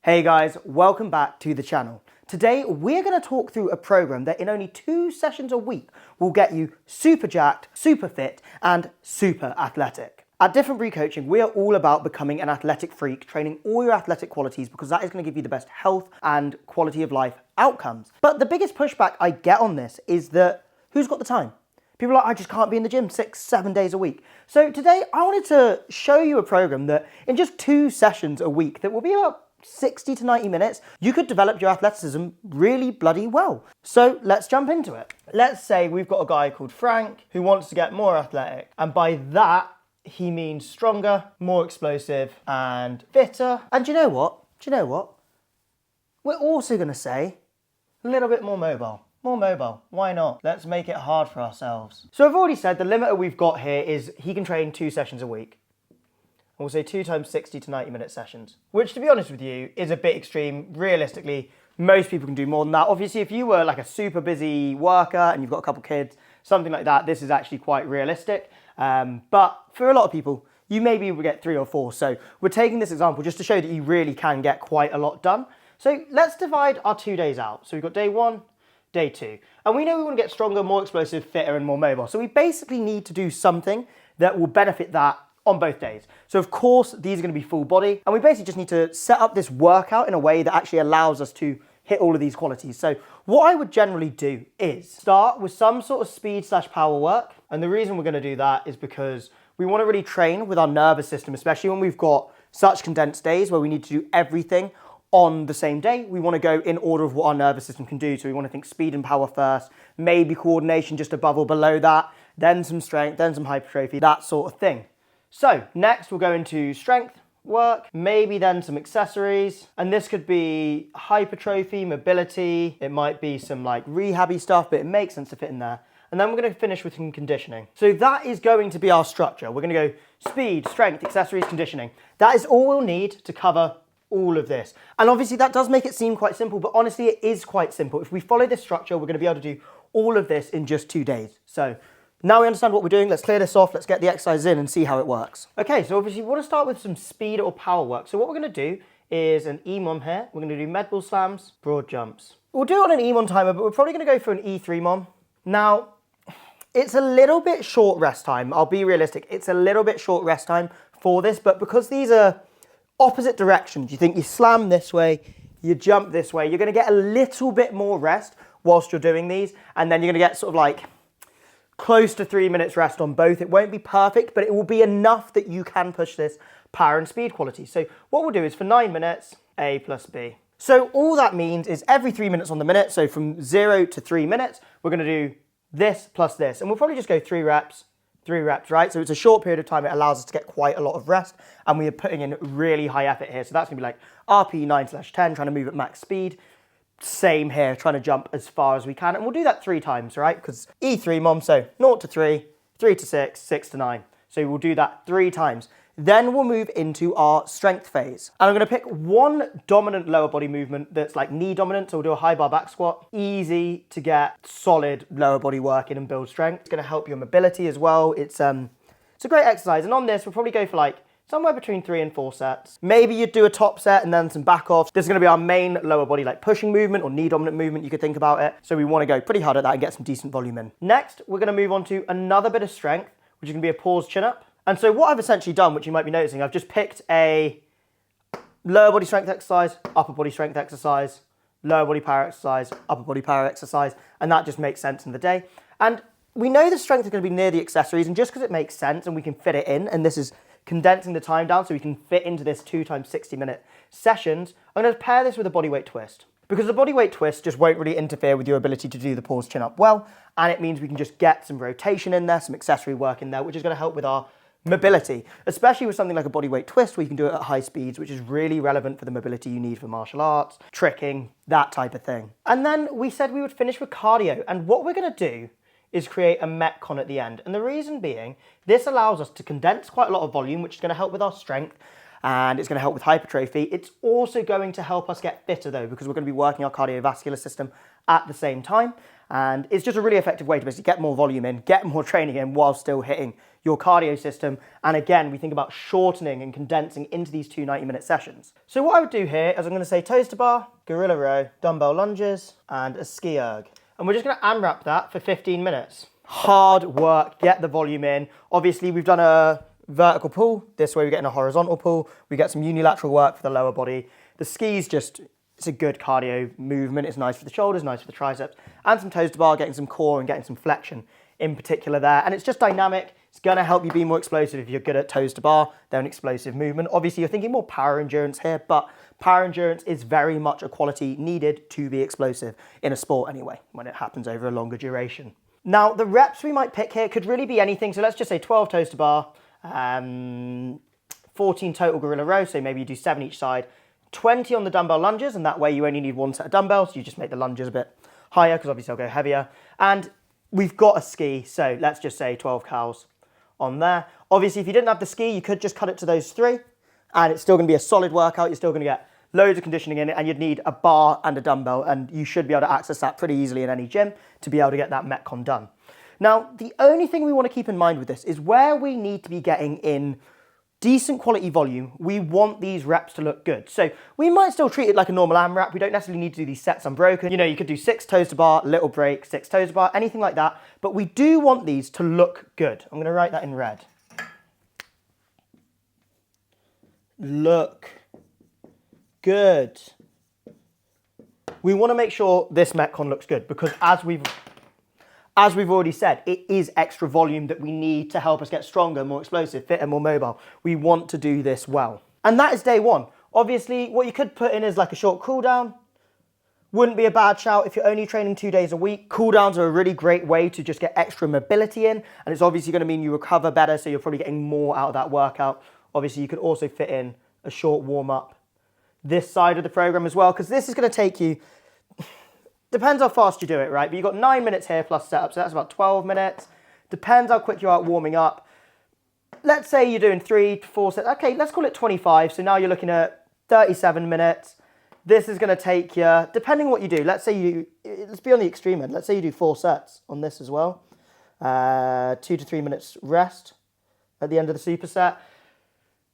Hey guys, welcome back to the channel. Today we're going to talk through a program that in only 2 sessions a week will get you super jacked, super fit and super athletic. At Different Breed Coaching, we are all about becoming an athletic freak, training all your athletic qualities because that is going to give you the best health and quality of life outcomes. But the biggest pushback I get on this is that who's got the time? People are like, I just can't be in the gym 6-7 days a week. So today I wanted to show you a program that in just 2 sessions a week that will be about 60 to 90 minutes, you could develop your athleticism really bloody well. So let's jump into it. Let's say we've got a guy called Frank who wants to get more athletic. And by that, he means stronger, more explosive and fitter. And do you know what? We're also going to say a little bit more mobile. More mobile. Why not? Let's make it hard for ourselves. So I've already said the limiter we've got here is he can train 2 sessions a week. We'll say 2 times 60 to 90 minute sessions, which to be honest with you is a bit extreme. Realistically, most people can do more than that. Obviously, if you were like a super busy worker and you've got a couple kids, something like that, this is actually quite realistic. But for a lot of people, you maybe will get 3 or 4. So we're taking this example just to show that you really can get quite a lot done. So let's divide our 2 days out. So we've got day 1, day 2. And we know we want to get stronger, more explosive, fitter and more mobile. So we basically need to do something that will benefit that on both days. So of course, these are going to be full body. And we basically just need to set up this workout in a way that actually allows us to hit all of these qualities. So what I would generally do is start with some sort of speed/power work. And the reason we're going to do that is because we want to really train with our nervous system, especially when we've got such condensed days where we need to do everything on the same day. We want to go in order of what our nervous system can do. So we want to think speed and power first, maybe coordination just above or below that, then some strength, then some hypertrophy, that sort of thing. So next we'll go into strength work, maybe then some accessories. And this could be hypertrophy, mobility. It might be some like rehabby stuff, but it makes sense to fit in there. And then we're going to finish with some conditioning. So that is going to be our structure. We're going to go speed, strength, accessories, conditioning. That is all we'll need to cover all of this. And obviously that does make it seem quite simple, but honestly it is quite simple. If we follow this structure, we're going to be able to do all of this in just 2 days. So now we understand what we're doing, let's clear this off, let's get the exercise in and see how it works. Okay, so obviously we want to start with some speed or power work. So what we're going to do is an EMOM here. We're going to do med ball slams, broad jumps. We'll do it on an EMOM timer, but we're probably going to go for an E3 mom. Now, it's a little bit short rest time. I'll be realistic. It's a little bit short rest time for this, but because these are opposite directions, you think you slam this way, you jump this way, you're going to get a little bit more rest whilst you're doing these, and then you're going to get sort of like close to 3 minutes rest on both. It won't be perfect, but it will be enough that you can push this power and speed quality. So what we'll do is for 9 minutes, A plus B. So all that means is every 3 minutes on the minute, so from 0 to 3 minutes, we're going to do this plus this. And we'll probably just go 3 reps, right? So it's a short period of time. It allows us to get quite a lot of rest. And we are putting in really high effort here. So that's going to be like RP 9/10, trying to move at max speed. Same here, trying to jump as far as we can. And we'll do that 3 times, right? Because E3 mom, so 0 to 3, 3 to 6, 6 to 9. So we'll do that 3 times. Then we'll move into our strength phase. And I'm going to pick one dominant lower body movement that's like knee dominant. So we'll do a high bar back squat. Easy to get solid lower body work in and build strength. It's going to help your mobility as well. It's a great exercise. And on this, we'll probably go for like somewhere between 3 and 4 sets. Maybe you'd do a top set and then some back off. This is going to be our main lower body like pushing movement or knee dominant movement, you could think about it. So we want to go pretty hard at that and get some decent volume in. Next, we're going to move on to another bit of strength, which is going to be a pause chin up. And so what I've essentially done, which you might be noticing, I've just picked a lower body strength exercise, upper body strength exercise, lower body power exercise, upper body power exercise, and that just makes sense in the day. And we know the strength is going to be near the accessories, and just because it makes sense and we can fit it in, and this is condensing the time down so we can fit into this 2 times 60 minute sessions, I'm going to pair this with a bodyweight twist. Because the bodyweight twist just won't really interfere with your ability to do the pause chin up well, and it means we can just get some rotation in there, some accessory work in there, which is going to help with our mobility, especially with something like a bodyweight twist where you can do it at high speeds, which is really relevant for the mobility you need for martial arts, tricking, that type of thing. And then we said we would finish with cardio, and what we're going to do is create a Metcon at the end. And the reason being, this allows us to condense quite a lot of volume, which is going to help with our strength, and it's going to help with hypertrophy. It's also going to help us get fitter though, because we're going to be working our cardiovascular system at the same time. And it's just a really effective way to basically get more volume in, get more training in while still hitting your cardio system. And again, we think about shortening and condensing into these two 90-minute sessions. So what I would do here is I'm going to say toes to bar, gorilla row, dumbbell lunges, and a ski erg. And we're just going to AMRAP that for 15 minutes. Hard work, get the volume in. Obviously, we've done a vertical pull. This way we're getting a horizontal pull. We get some unilateral work for the lower body. The ski's just, it's a good cardio movement. It's nice for the shoulders, nice for the triceps, and some toes to bar, getting some core and getting some flexion in particular there. And it's just dynamic. It's gonna help you be more explosive. If you're good at toes to bar, they're an explosive movement. Obviously, you're thinking more power endurance here, but power endurance is very much a quality needed to be explosive in a sport anyway, when it happens over a longer duration. Now, the reps we might pick here could really be anything. So let's just say 12 toes to bar, 14 total gorilla row, so maybe you do 7 each side, 20 on the dumbbell lunges, and that way you only need one set of dumbbells. You just make the lunges a bit higher because obviously I'll go heavier. And we've got a ski, so let's just say 12 cows on there. Obviously, if you didn't have the ski, you could just cut it to those 3, and it's still going to be a solid workout. You're still going to get loads of conditioning in it, and you'd need a bar and a dumbbell, and you should be able to access that pretty easily in any gym to be able to get that Metcon done. Now, the only thing we want to keep in mind with this is where we need to be getting in decent quality volume, we want these reps to look good. So we might still treat it like a normal AMRAP. We don't necessarily need to do these sets unbroken. You know, you could do 6 toes to bar, little break, 6 toes to bar, anything like that. But we do want these to look good. I'm going to write that in red. Look good. We want to make sure this Metcon looks good because as we've already said, it is extra volume that we need to help us get stronger, more explosive, fitter, more mobile. We want to do this well. And that is day one. Obviously, what you could put in is like a short cool down. Wouldn't be a bad shout if you're only training 2 days a week. Cool downs are a really great way to just get extra mobility in, and it's obviously going to mean you recover better, so you're probably getting more out of that workout. Obviously, you could also fit in a short warm up this side of the program as well, because this is going to take you, depends how fast you do it, right? But you've got 9 minutes here plus setup, so that's about 12 minutes. Depends how quick you are at warming up. Let's say you're doing 3 to 4 sets. Okay, let's call it 25. So now you're looking at 37 minutes. This is going to take you, depending what you do, let's be on the extreme end. Let's say you do 4 sets on this as well. 2 to 3 minutes rest at the end of the superset.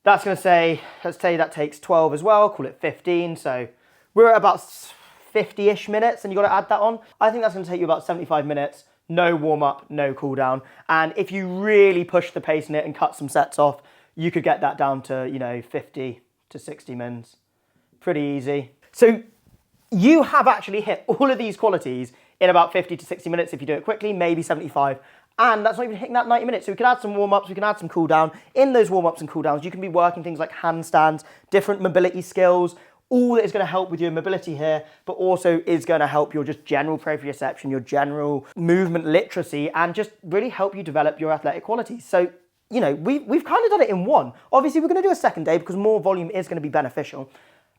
That's going to say, let's say that takes 12 as well, call it 15. So we're at about 50-ish minutes and you've got to add that on. I think that's going to take you about 75 minutes, no warm up, no cool down. And if you really push the pace in it and cut some sets off, you could get that down to, 50 to 60 mins. Pretty easy. So you have actually hit all of these qualities in about 50 to 60 minutes if you do it quickly, maybe 75. And that's not even hitting that 90 minutes. So we can add some warm-ups, we can add some cool down. In those warm-ups and cool downs, you can be working things like handstands, different mobility skills, all that is going to help with your mobility here, but also is going to help your just general proprioception, your general movement literacy, and just really help you develop your athletic qualities. So, we've kind of done it in one. Obviously, we're going to do a second day because more volume is going to be beneficial.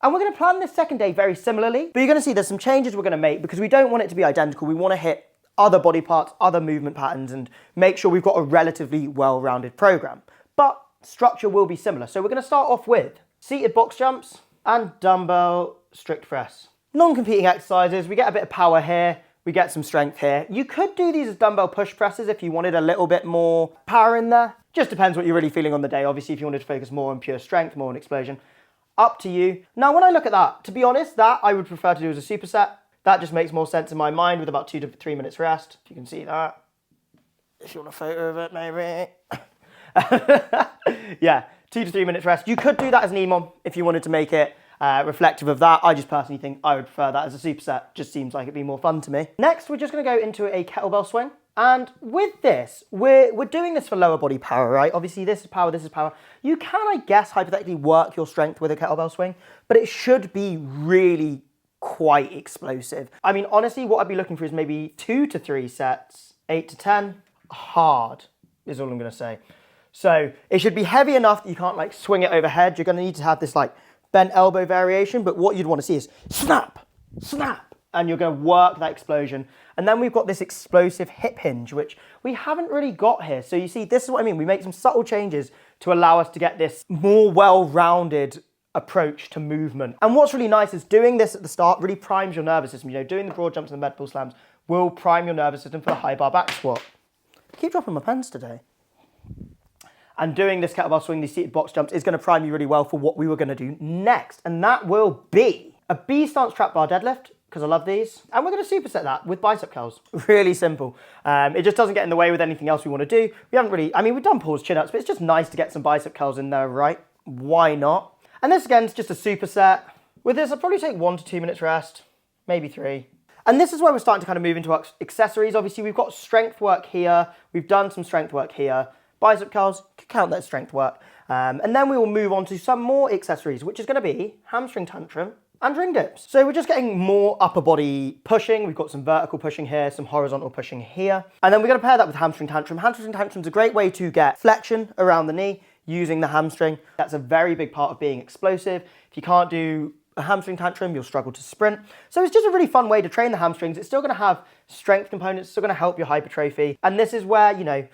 And we're going to plan this second day very similarly, but you're going to see there's some changes we're going to make because we don't want it to be identical. We want to hit other body parts, other movement patterns, and make sure we've got a relatively well-rounded program. But structure will be similar. So we're going to start off with seated box jumps and dumbbell strict press. Non-competing exercises, we get a bit of power here, we get some strength here. You could do these as dumbbell push presses if you wanted a little bit more power in there. Just depends what you're really feeling on the day. Obviously, if you wanted to focus more on pure strength, more on explosion, up to you. Now, when I look at that, to be honest, that I would prefer to do as a superset. That just makes more sense in my mind with about 2 to 3 minutes rest. If you can see that. If you want a photo of it, maybe. Yeah, 2 to 3 minutes rest. You could do that as an EMOM if you wanted to make it reflective of that. I just personally think I would prefer that as a superset. Just seems like it'd be more fun to me. Next, we're just going to go into a kettlebell swing. And with this, we're doing this for lower body power, right? Obviously, this is power, this is power. You can, I guess, hypothetically work your strength with a kettlebell swing, but it should be really quite explosive. I mean, honestly, what I'd be looking for is maybe 2 to 3 sets, 8 to 10, hard is all I'm going to say. So it should be heavy enough that you can't swing it overhead. You're going to need to have this bent elbow variation, but what you'd want to see is snap, snap, and you're going to work that explosion. And then we've got this explosive hip hinge, which we haven't really got here. So you see, this is what I mean. We make some subtle changes to allow us to get this more well-rounded approach to movement. And what's really nice is doing this at the start really primes your nervous system. Doing the broad jumps and the med pull slams will prime your nervous system for the high bar back squat. I keep dropping my pens today. And doing this kettlebell swing, these seated box jumps, is going to prime you really well for what we were going to do next. And that will be a B stance trap bar deadlift, because I love these. And we're going to superset that with bicep curls. Really simple. It just doesn't get in the way with anything else we want to do. We haven't really, I mean, we've done pause chin-ups, but it's just nice to get some bicep curls in there, right? Why not? And this, again, is just a superset. With this, I'll probably take 1 to 2 minutes rest, maybe 3. And this is where we're starting to kind of move into our accessories. Obviously, we've got strength work here. We've done some strength work here. Bicep curls, could count that as strength work. And then we will move on to some more accessories, which is going to be hamstring tantrum and ring dips. So we're just getting more upper body pushing. We've got some vertical pushing here, some horizontal pushing here. And then we're going to pair that with hamstring tantrum. Hamstring tantrum is a great way to get flexion around the knee using the hamstring. That's a very big part of being explosive. If you can't do a hamstring tantrum, you'll struggle to sprint. So it's just a really fun way to train the hamstrings. It's still going to have strength components, it's still going to help your hypertrophy. And this is where, you know,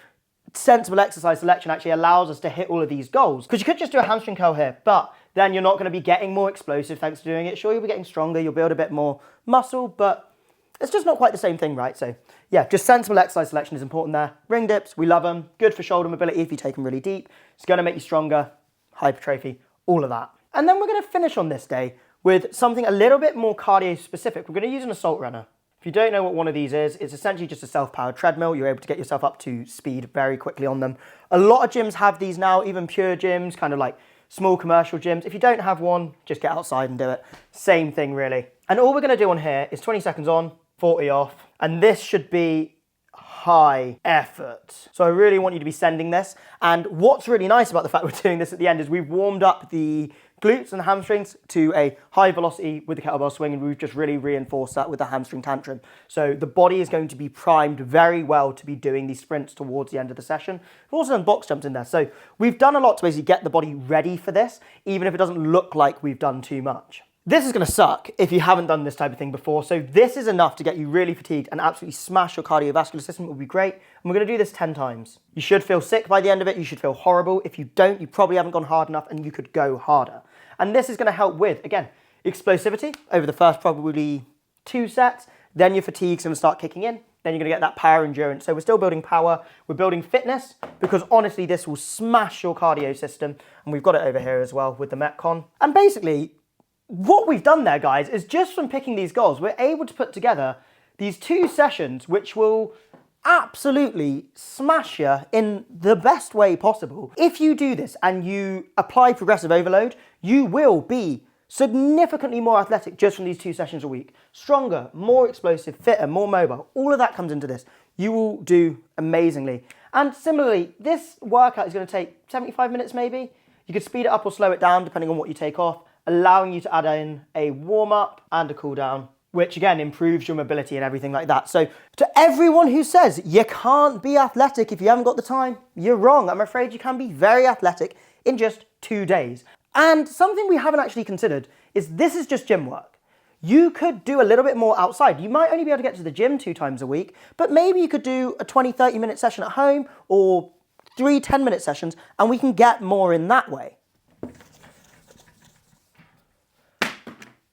sensible exercise selection actually allows us to hit all of these goals. Because you could just do a hamstring curl here, but then you're not going to be getting more explosive thanks to doing it. Sure, you'll be getting stronger, you'll build a bit more muscle, but it's just not quite the same thing, right? So yeah, just sensible exercise selection is important there. Ring dips, we love them. Good for shoulder mobility if you take them really deep. It's going to make you stronger, hypertrophy, all of that. And then we're going to finish on this day with something a little bit more cardio specific. We're going to use an assault runner. If you don't know what one of these is, it's essentially just a self-powered treadmill. You're able to get yourself up to speed very quickly on them. A lot of gyms have these now, even pure gyms, kind of like small commercial gyms. If you don't have one, just get outside and do it. Same thing really. And all we're going to do on here is 20 seconds on, 40 off. And this should be high effort. So I really want you to be sending this. And what's really nice about the fact we're doing this at the end is we've warmed up the glutes and the hamstrings to a high velocity with the kettlebell swing, and we've just really reinforced that with the hamstring tantrum. So the body is going to be primed very well to be doing these sprints towards the end of the session. We've also done box jumps in there. So we've done a lot to basically get the body ready for this, even if it doesn't look like we've done too much. This is going to suck if you haven't done this type of thing before. So this is enough to get you really fatigued and absolutely smash your cardiovascular system. It will be great. And we're going to do this 10 times. You should feel sick by the end of it. You should feel horrible. If you don't, you probably haven't gone hard enough and you could go harder. And this is going to help with, again, explosivity over the first probably 2 sets. Then your fatigue's going to start kicking in. Then you're going to get that power endurance. So we're still building power. We're building fitness because honestly, this will smash your cardio system. And we've got it over here as well with the Metcon. And basically, what we've done there, guys, is just from picking these goals, we're able to put together these 2 sessions which will absolutely smash you in the best way possible. If you do this and you apply progressive overload, you will be significantly more athletic just from these 2 sessions a week. Stronger, more explosive, fitter, more mobile. All of that comes into this. You will do amazingly. And similarly, this workout is going to take 75 minutes maybe. You could speed it up or slow it down depending on what you take off, allowing you to add in a warm-up and a cool-down, which again improves your mobility and everything like that. So to everyone who says you can't be athletic if you haven't got the time, you're wrong. I'm afraid you can be very athletic in just 2 days. And something we haven't actually considered is this is just gym work. You could do a little bit more outside. You might only be able to get to the gym 2 times a week, but maybe you could do a 20, 30 minute session at home or 3 10-minute sessions, and we can get more in that way.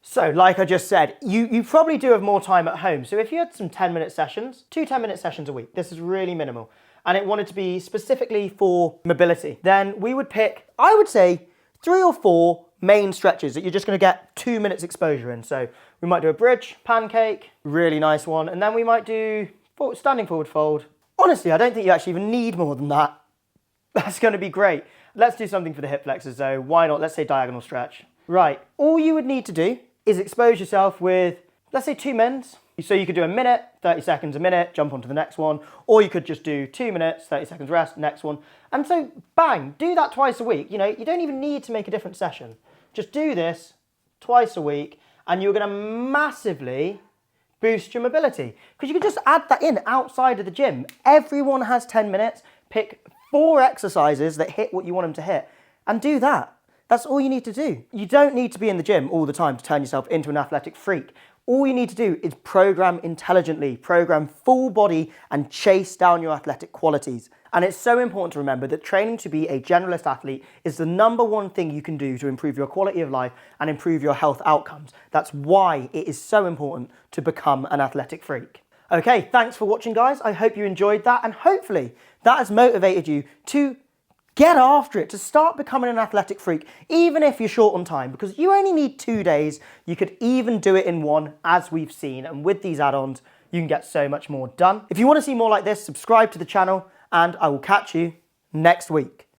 So like I just said, you probably do have more time at home. So if you had some 10-minute sessions, 2 10-minute sessions a week, this is really minimal, and it wanted to be specifically for mobility, then we would pick, I would say, 3 or 4 main stretches that you're just gonna get 2 minutes exposure in. So we might do a bridge, pancake, really nice one, and then we might do standing forward fold. Honestly, I don't think you actually even need more than that. That's gonna be great. Let's do something for the hip flexors though. Why not? Let's say diagonal stretch. Right, all you would need to do is expose yourself with, let's say 2 minutes. So you could do a minute, 30 seconds a minute, jump onto the next one, or you could just do 2 minutes, 30 seconds rest, next one. And so bang, do that twice a week. You know, you don't even need to make a different session. Just do this twice a week and you're gonna massively boost your mobility. Because you can just add that in outside of the gym. Everyone has 10 minutes, pick 4 exercises that hit what you want them to hit and do that. That's all you need to do. You don't need to be in the gym all the time to turn yourself into an athletic freak. All you need to do is program intelligently, program full body and chase down your athletic qualities. And it's so important to remember that training to be a generalist athlete is the #1 thing you can do to improve your quality of life and improve your health outcomes. That's why it is so important to become an athletic freak. Okay, thanks for watching, guys. I hope you enjoyed that, and hopefully that has motivated you to get after it, to start becoming an athletic freak, even if you're short on time, because you only need 2 days. You could even do it in 1, as we've seen, and with these add-ons, you can get so much more done. If you want to see more like this, subscribe to the channel, and I will catch you next week.